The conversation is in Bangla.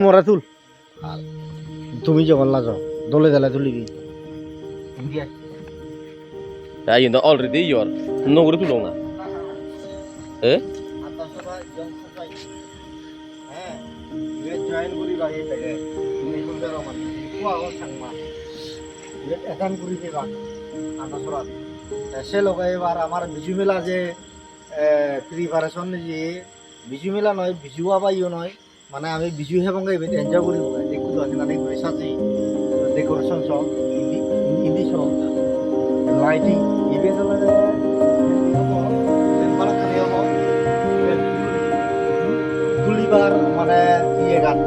মরা তুল তুমি যখন লাগাও দলে দলে তুলিবি Ya, yun already yor. Nunggu tulong na. Eh? সে লোক এবার আমার বিজু মেলা যে প্রিপারেশন যে বিজু মেলা নয় বিজু আবাইও নয় মানে আমি বিজু হেবং এনজয় করি দেখু তো এখানে ঘুরে সাজি ডেকোরেশন সহ হিন্দি সহ লাইটিং ইভেন্ট তুলিবার মানে ইয়ে গান